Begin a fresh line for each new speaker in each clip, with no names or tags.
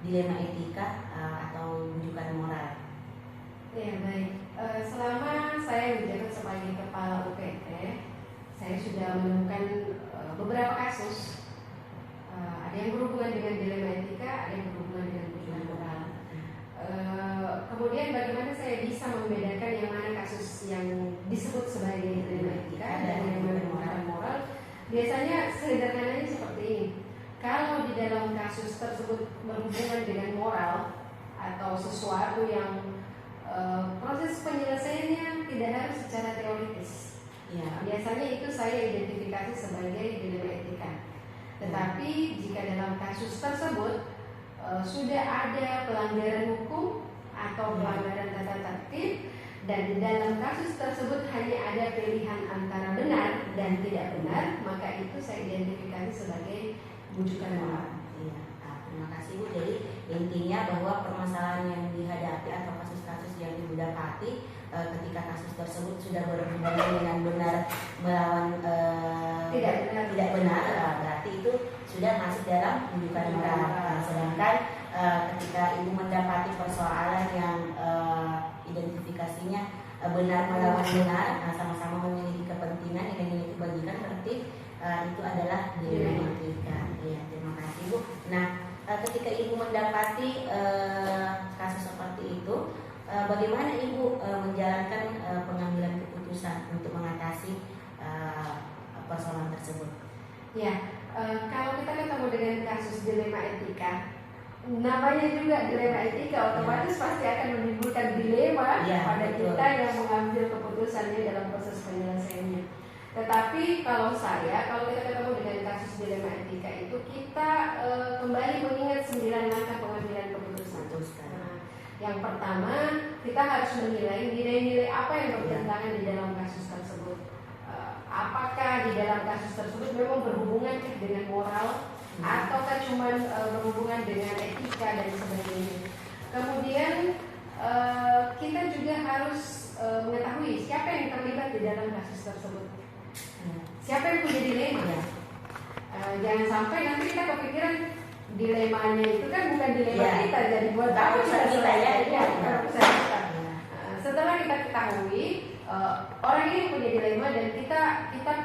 dilema etika atau rujukan moral.
Ya baik, selama saya menjabat sebagai kepala UPT, saya sudah menemukan beberapa kasus. Ada yang berhubungan dengan dilema etika, ada yang berhubungan dengan rujukan moral. Kemudian bagaimana saya bisa membedakan yang mana kasus yang disebut sebagai dilema etika dan yang mana rujukan moral? Biasanya sederhananya seperti ini. Kalau di dalam kasus tersebut berhubungan dengan moral atau sesuatu yang proses penyelesaiannya tidak harus secara teoritis, ya, biasanya itu saya identifikasi sebagai dilema etika. Tetapi jika dalam kasus tersebut sudah ada pelanggaran hukum atau pelanggaran tata tertib, dan di dalam kasus tersebut hanya ada pilihan antara benar dan tidak benar, maka itu saya identifikasi sebagai rujukan moral.
Iya, terima kasih Bu. Jadi intinya bahwa permasalahan yang dihadapi atau kasus-kasus yang Ibu dapati ketika kasus tersebut sudah berhubungan dengan benar melawan tidak benar, berarti itu sudah masuk dalam rujukan moral. Sedangkan ketika Ibu mendapati persoalan yang identifikasinya benar melawan benar, sama-sama memiliki kepentingan yang memiliki kebajikan, berarti itu adalah dilema etika. Ya, terima kasih Bu. Nah, ketika Ibu mendapati kasus seperti itu, bagaimana Ibu menjalankan pengambilan keputusan untuk mengatasi persoalan tersebut?
Ya, kalau kita ketemu dengan kasus dilema etika, namanya juga dilema etika, otomatis pasti akan menimbulkan dilema pada kita yang mengambil keputusannya dalam proses penyelesaiannya. Tetapi kalau kita ketemu dengan kasus dilema etika itu, kita kembali mengingat 9 langkah pengambilan keputusan. Nah, yang pertama, kita harus menilai nilai-nilai apa yang bertentangan di dalam kasus tersebut. Apakah di dalam kasus tersebut memang berhubungan dengan moral, ataukah cuma berhubungan dengan etika dan sebagainya. Kemudian kita juga harus mengetahui siapa yang terlibat di dalam kasus tersebut. Siapa yang punya dilema ya? Jangan sampai nanti kita kepikiran dilemanya itu kan bukan dilema kita, jadi buat apa kita selesai kita. Setelah kita ketahui orang ini punya dilema dan kita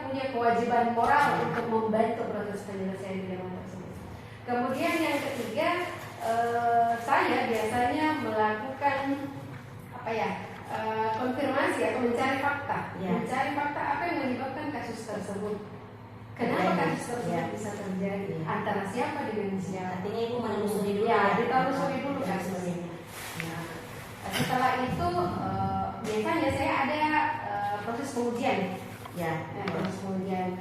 punya kewajiban moral untuk membantu proses penyelesaian dilema tersebut. Kemudian yang ketiga, saya biasanya melakukan konfirmasi atau mencari fakta. Mencari fakta apa yang menyebabkan kasus tersebut. Kenapa kasus tersebut bisa terjadi? Antara siapa dengan siapa?
Artinya Ibu menelusuri dulu.
Ditelusuri dulu kasusnya. Setelah itu biasanya saya ada proses pengujian. Proses pengujian.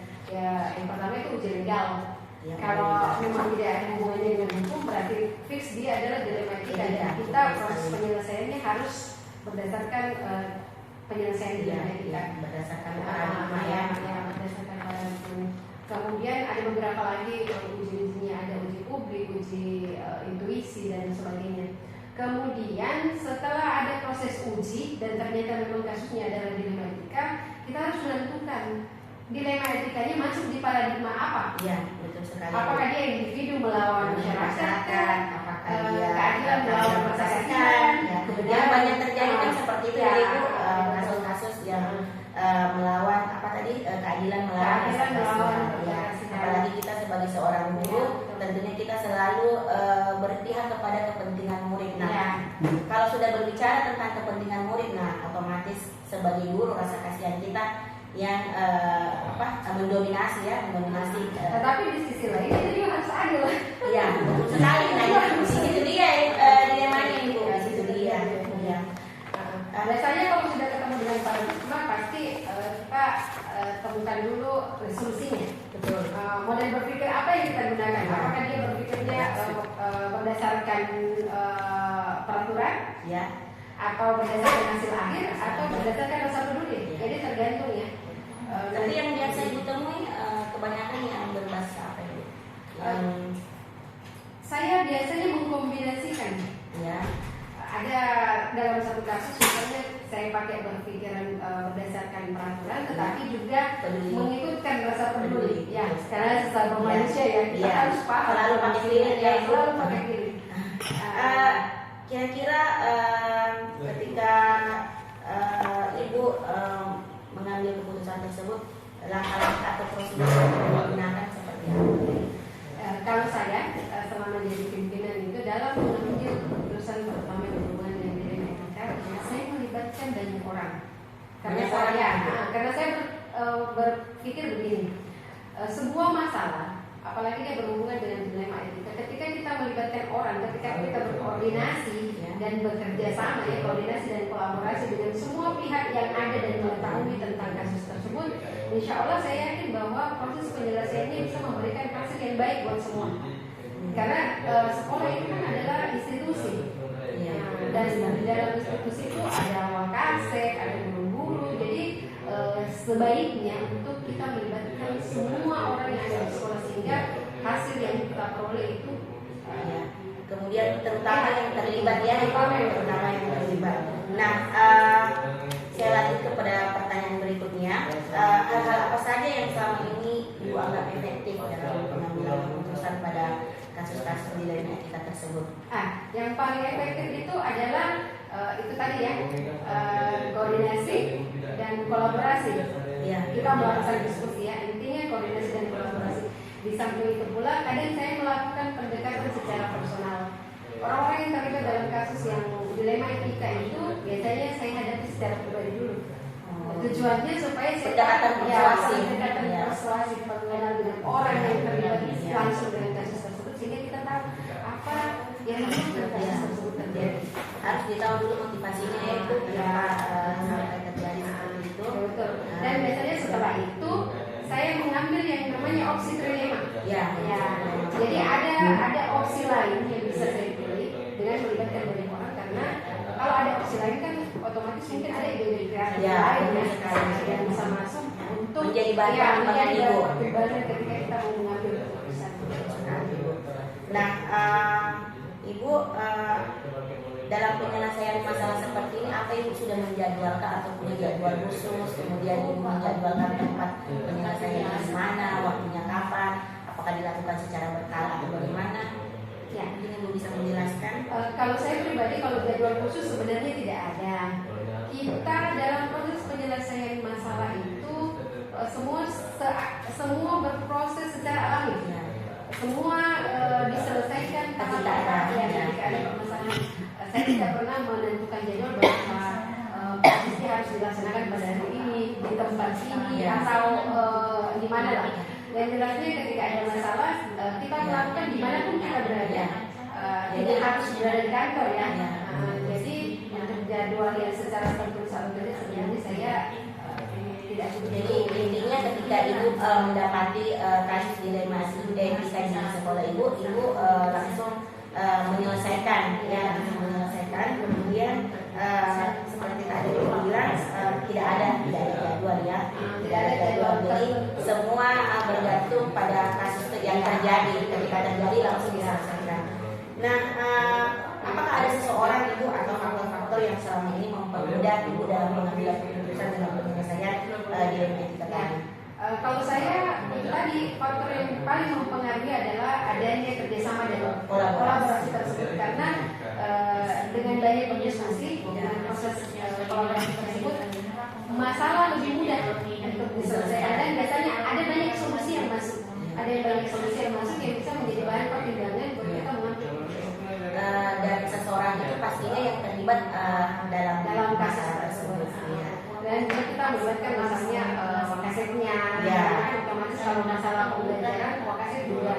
Yang pertama itu uji legal. Kalau memang tidak ada hubungannya dengan hukum, berarti fix dia adalah dilema etika dan kita proses penyelesaiannya harus berdasarkan penyelesaian dilema etika, berdasarkan berdasarkan paradigma. Kemudian ada beberapa lagi uji-ujinya, ada uji publik, uji intuisi dan sebagainya. Kemudian setelah ada proses uji dan ternyata memang kasusnya adalah dilema etika, kita harus menentukan dilema etikanya masuk di paradigma apa?
Betul sekali.
Apakah dia individu melawan masyarakat?
Apakah dia
keadilan melawan masyarakat?
Kemudian banyak terjadi kan seperti itu Ibu, kasus-kasus yang melawan keadilan melawan masyarakat. Apalagi kita sebagai seorang guru, tentunya kita selalu berpihak kepada kepentingan murid. Kalau sudah berbicara tentang kepentingan murid, otomatis sebagai guru rasa kasihan kita yang mendominasi.
Tetapi di sisi lain kita juga harus adil.
Iya, betul sekali. Di situ dia dilemanya Ibu. Di situ dia.
Biasanya kalau sudah ketemu dengan paradigma, pasti kita temukan dulu resolusinya.
Betul.
Model berpikir apa yang kita gunakan? Apakah dia berpikirnya berdasarkan peraturan, atau berdasarkan hasil akhir, atau berdasarkan rasa peduli? Jadi tergantung ya.
Tapi yang biasa Ibu temui kebanyakan yang berbasis apa Ibu?
Saya biasanya mengkombinasikan. Ada dalam satu kasus misalnya saya pakai berpikiran berdasarkan peraturan, tetapi juga mengikutkan rasa peduli. Karena sesama manusia kita harus paham.
Selalu pakai diri.
Selalu pakai diri.
kira-kira ketika Ibu mengambil keputusan tersebut, langkah-langkah atau prosedur yang digunakan seperti apa?
Kalau saya selama jadi pimpinan itu dalam mengambil keputusan terutama yang berhubungan dengan dilema etika, saya melibatkan banyak orang. Karena saya berpikir begini, sebuah masalah, apalagi dia berhubungan dengan dilema etika, ketika kita melibatkan orang, ketika kita berkoordinasi dan bekerja sama, ya, koordinasi dan kolaborasi dengan semua pihak yang ada dan mengetahui tentang kasus tersebut, insya Allah saya yakin bahwa proses penyelesaiannya bisa memberikan hasil yang baik buat semua. Karena sekolah itu kan adalah institusi, dan di dalam institusi itu ada wakasek, ada guru-guru, jadi sebaiknya untuk kita melibatkan semua orang yang ada di sekolah sehingga hasil yang kita peroleh itu
kemudian terutama yang terlibat terutama yang terlibat. Nah, saya lanjut kepada pertanyaan berikutnya. Hal-hal apa saja yang selama ini Ibu anggap efektif dalam pengambilan keputusan pada kasus-kasus dilema etika tersebut?
Yang paling efektif itu adalah itu tadi ya, koordinasi dan kolaborasi. Kita melakukan diskusi ya, intinya koordinasi dan kolaborasi. Di samping itu pula, kadang saya melakukan pendekatan secara personal. Orang-orang yang terlibat dalam kasus yang dilema etika itu biasanya saya hadapi secara pribadi dulu. Tujuannya supaya saya pendekatan persuasi, pengenalan dengan orang yang terlibat langsung dengan kasus tersebut, sehingga kita tahu apa yang menyebabkan kasus tersebut terjadi.
Harus ditahu dulu motivasinya ya, itu sampai terjadi seperti itu.
Betul. Dan biasanya setelah itu saya mengambil yang namanya opsi trilema. Jadi ada opsi lain yang bisa saya pilih dengan melibatkan banyak orang, karena kalau ada opsi lain kan otomatis mungkin ada ide kreatif lain yang bisa masuk untuk
menjadi bahan
pertimbangan ketika kita mau mengambil keputusan.
Nah, Ibu dalam penyelesaian masalah seperti ini, apa Ibu sudah menjadwalkan atau punya jadwal khusus? Kemudian Ibu menjadwalkan tempat penyelesaian di mana, waktunya kapan, apakah dilakukan secara berkala atau bagaimana? Ya, mungkin Ibu bisa menjelaskan.
Kalau saya pribadi, kalau jadwal khusus sebenarnya tidak ada. Kita dalam proses penyelesaian masalah itu semua berproses secara alami. Semua diselesaikan tanpa ketika ada permasalahan. Saya tidak pernah menentukan jadwal bahwa prosesnya harus dilaksanakan pada hari ini, di tempat ini, atau di mana lah. Dan jelasnya ketika ada masalah, kita melakukan dimanapun kita berada. Tidak harus berada di kantor ya. Jadi untuk jadwal yang secara tertentu sebenarnya saya tidak.
Jadi intinya ketika Ibu mendapati kasus dilema etika di sekolah Ibu langsung menyelesaikan, kemudian seperti tadi Ibu bilang tidak ada jadwal ya, tidak ada jadwal. Jadi semua bergantung pada kasus yang terjadi, ketika terjadi langsung diselesaikan. Nah, apakah ada seseorang Ibu atau faktor-faktor yang selama ini mempermudah Ibu dalam mengambil keputusan dalam penyelesaian dilema etika tadi?
Kalau saya tadi, faktor yang paling mempengaruhi adalah adanya kerjasama dan kolaborasi tersebut, karena dengan banyak berdiskusi dengan proses kolaborasi tersebut, masalah lebih mudah untuk diselesaikan, dan biasanya ada banyak solusi yang masuk, yang bisa menjadi bahan pertimbangan buat kita mengambil
dan seseorang itu pastinya yang terlibat dalam kasus tersebut.
Dan kita melibatkan misalnya wakaseknya, otomatis kalau masalah pembelajaran wakaset juga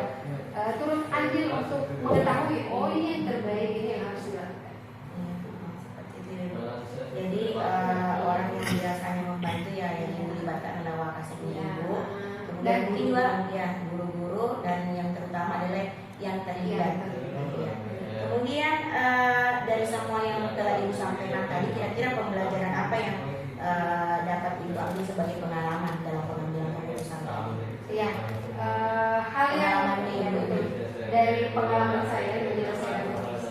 turut andil untuk mengetahui ini yang terbaik, ini yang harus dilakukan.
Jadi orang yang biasanya membantu ya yang dilibatkan adalah wakaseknya Ibu. Kemudian mungkin juga guru-guru dan yang terutama adalah yang terlibat. Kemudian dari semua yang telah Ibu sampaikan tadi, kira-kira pembelajaran apa yang dapat Ibu ambil sebagai pengalaman dalam pengambilan keputusan?
Hal yang dari pengalaman saya menyelesaikan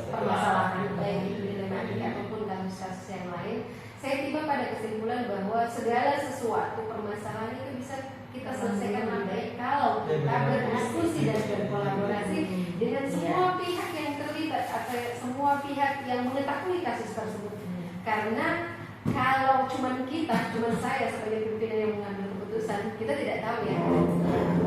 permasalahan baik itu dilema etika ataupun kasus-kasus yang lain, saya tiba pada kesimpulan bahwa segala sesuatu permasalahan itu bisa kita selesaikan dengan baik kalau kita berdiskusi dan berkolaborasi dengan semua pihak yang terlibat atau semua pihak yang mengetahui kasus tersebut. Karena kalau cuman saya sebagai pimpinan yang mengambil keputusan, kita tidak tahu ya.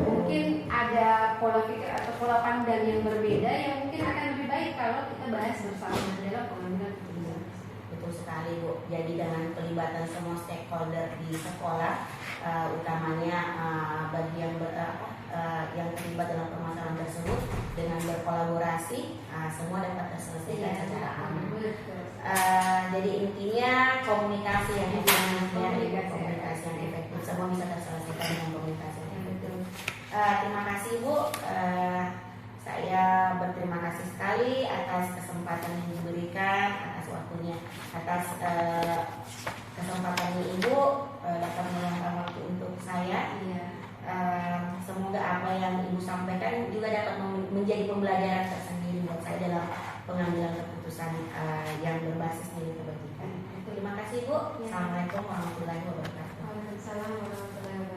Mungkin ada pola pikir atau pola pandang yang berbeda yang mungkin akan lebih baik kalau kita bahas bersama dalam pengambilan keputusan.
Betul sekali Bu. Jadi dengan pelibatan semua stakeholder di sekolah, utamanya bagi yang terlibat dalam permasalahan tersebut, dengan berkolaborasi, semua dapat terselesaikan secara aman. Jadi intinya komunikasi yang efektif, semua bisa terselesaikan dengan komunikasi yang efektif. Terima kasih Bu. Saya berterima kasih sekali atas kesempatan yang diberikan, atas waktunya, atas kesempatannya Ibu dapat meluangkan waktu untuk saya. Semoga apa yang Ibu sampaikan juga dapat menjadi pembelajaran tersendiri buat saya dalam pengambilan keputusan yang berbasis nilai kebajikan. Terima kasih Bu. Assalamualaikum warahmatullahi wabarakatuh.
Waalaikumsalam warahmatullahi wabarakatuh.